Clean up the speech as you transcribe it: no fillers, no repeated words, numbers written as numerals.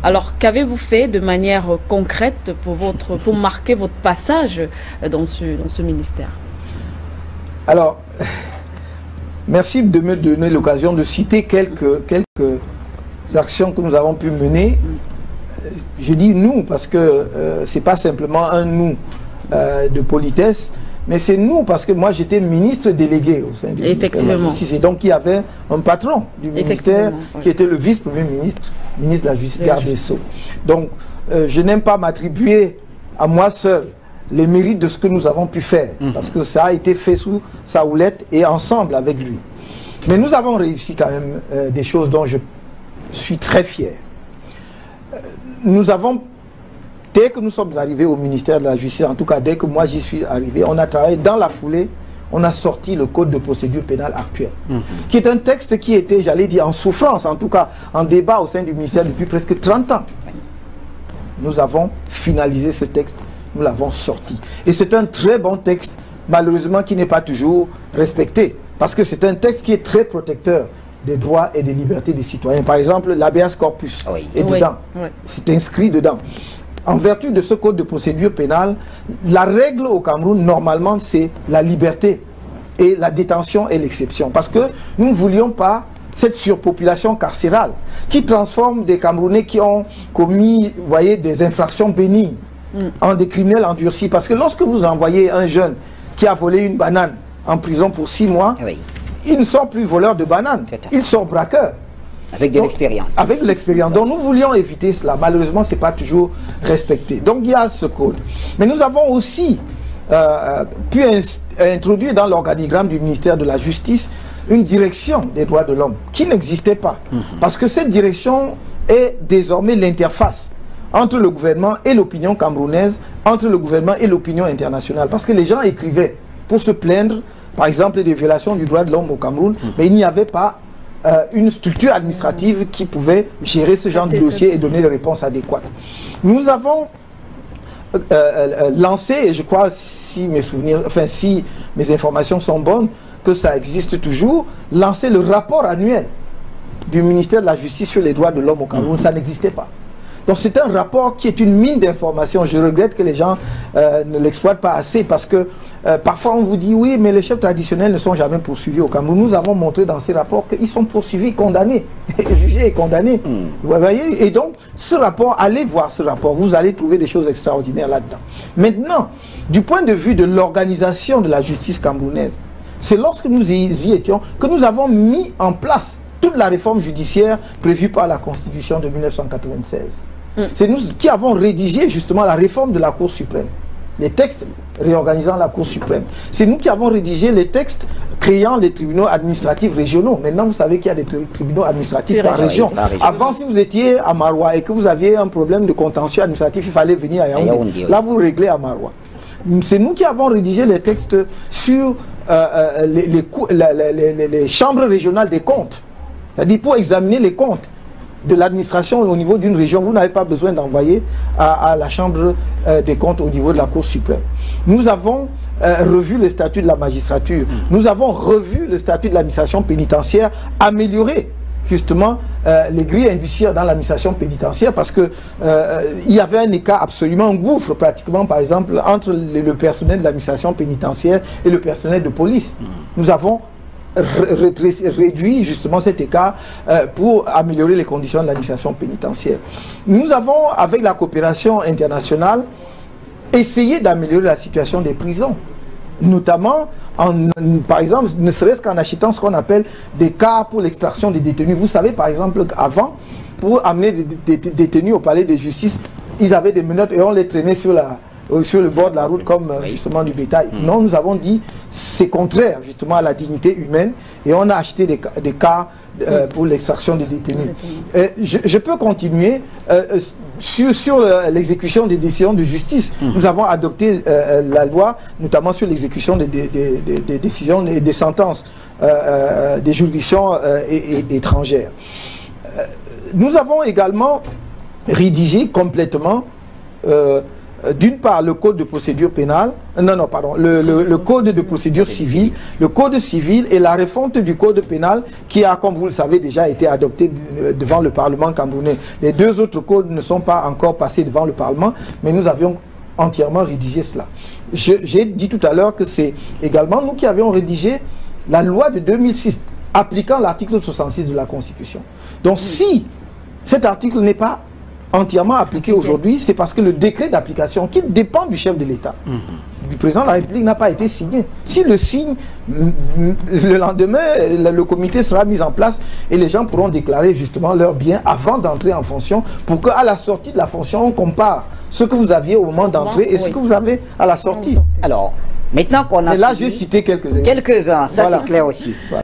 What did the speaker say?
Alors, qu'avez-vous fait de manière concrète pour marquer votre passage dans ce ministère? Alors, merci de me donner l'occasion de citer quelques actions que nous avons pu mener. Je dis nous parce que c'est pas simplement un nous de politesse, mais c'est nous parce que moi j'étais ministre délégué au sein du ministère de la Justice, et donc il y avait un patron du ministère qui était le vice-premier ministre, ministre de la Justice, garde des Sceaux. Donc je n'aime pas m'attribuer à moi seul les mérites de ce que nous avons pu faire, parce que ça a été fait sous sa houlette et ensemble avec lui. Mais nous avons réussi quand même des choses dont je suis très fier. Nous avons, dès que nous sommes arrivés au ministère de la Justice, en tout cas dès que moi j'y suis arrivé, on a travaillé dans la foulée, on a sorti le code de procédure pénale actuel, qui est un texte qui était, j'allais dire, en souffrance, en tout cas en débat au sein du ministère depuis presque 30 ans. Nous avons finalisé ce texte, nous l'avons sorti. Et c'est un très bon texte, malheureusement qui n'est pas toujours respecté, parce que c'est un texte qui est très protecteur des droits et des libertés des citoyens. Par exemple, l'habeas corpus est dedans. C'est inscrit dedans. En vertu de ce code de procédure pénale, la règle au Cameroun, normalement, c'est la liberté. Et la détention est l'exception. Parce que nous ne voulions pas cette surpopulation carcérale qui transforme des Camerounais qui ont commis, vous voyez, des infractions bénignes en des criminels endurcis. Parce que lorsque vous envoyez un jeune qui a volé une banane en prison pour 6 mois, il ne sort plus voleur de bananes, il sort braqueur. Avec de l'expérience. Avec de l'expérience. Donc nous voulions éviter cela. Malheureusement, ce n'est pas toujours respecté. Donc il y a ce code. Mais nous avons aussi pu introduire dans l'organigramme du ministère de la Justice une direction des droits de l'homme qui n'existait pas. Parce que cette direction est désormais l'interface entre le gouvernement et l'opinion camerounaise, entre le gouvernement et l'opinion internationale. Parce que les gens écrivaient pour se plaindre, par exemple, des violations du droit de l'homme au Cameroun, mais il n'y avait pas une structure administrative qui pouvait gérer ce genre de dossier et donner des réponses adéquates. Nous avons lancé, et je crois, si mes informations sont bonnes, que ça existe toujours, lancé le rapport annuel du ministère de la Justice sur les droits de l'homme au Cameroun. Ça n'existait pas. Donc c'est un rapport qui est une mine d'informations. Je regrette que les gens ne l'exploitent pas assez, parce que parfois on vous dit oui, mais les chefs traditionnels ne sont jamais poursuivis au Cameroun. Nous avons montré dans ces rapports qu'ils sont poursuivis, condamnés, jugés et condamnés. Vous voyez? Et donc ce rapport, allez voir ce rapport, vous allez trouver des choses extraordinaires là-dedans. Maintenant, du point de vue de l'organisation de la justice camerounaise, c'est lorsque nous y étions que nous avons mis en place toute la réforme judiciaire prévue par la Constitution de 1996. C'est nous qui avons rédigé justement la réforme de la Cour suprême, les textes réorganisant la Cour suprême. C'est nous qui avons rédigé les textes créant les tribunaux administratifs régionaux. Maintenant, vous savez qu'il y a des tribunaux administratifs par région. Avant, si vous étiez à Maroua et que vous aviez un problème de contentieux administratif, il fallait venir à Yaoundé. Là, vous réglez à Maroua. C'est nous qui avons rédigé les textes sur les chambres régionales des comptes. C'est-à-dire, pour examiner les comptes de l'administration au niveau d'une région, vous n'avez pas besoin d'envoyer à la chambre des comptes au niveau de la Cour suprême. Nous avons revu le statut de la magistrature. Nous avons revu le statut de l'administration pénitentiaire, amélioré justement les grilles indiciaires dans l'administration pénitentiaire, parce que il y avait un écart absolument, un gouffre pratiquement, par exemple, entre le personnel de l'administration pénitentiaire et le personnel de police. Nous avons réduit justement cet écart pour améliorer les conditions de l'administration pénitentiaire. Nous avons, avec la coopération internationale, essayé d'améliorer la situation des prisons, notamment par exemple, ne serait-ce qu'en achetant ce qu'on appelle des cars pour l'extraction des détenus. Vous savez par exemple qu'avant, pour amener des détenus au palais de justice, ils avaient des menottes et on les traînait sur le bord de la route comme justement du bétail. Non, nous avons dit c'est contraire justement à la dignité humaine, et on a acheté des cars pour l'extraction des détenus. Je peux continuer sur l'exécution des décisions de justice. Nous avons adopté la loi notamment sur l'exécution des décisions et des sentences des juridictions étrangères. Nous avons également rédigé complètement d'une part, le code de procédure pénale, le code de procédure civile, le code civil et la refonte du code pénal qui a, comme vous le savez, déjà été adopté devant le Parlement camerounais. Les deux autres codes ne sont pas encore passés devant le Parlement, mais nous avions entièrement rédigé cela. J'ai dit tout à l'heure que c'est également nous qui avions rédigé la loi de 2006 appliquant l'article 66 de la Constitution. Donc si cet article n'est pas entièrement appliqué aujourd'hui, c'est parce que le décret d'application qui dépend du chef de l'État, du président de la République, n'a pas été signé. S'il le signe, le lendemain, le comité sera mis en place et les gens pourront déclarer justement leurs biens avant d'entrer en fonction pour qu'à la sortie de la fonction, on compare ce que vous aviez au moment d'entrée et ce que vous avez à la sortie. Alors, maintenant qu'on a... Et là, j'ai cité quelques-uns. Quelques-uns, ça voilà. C'est clair aussi. Voilà.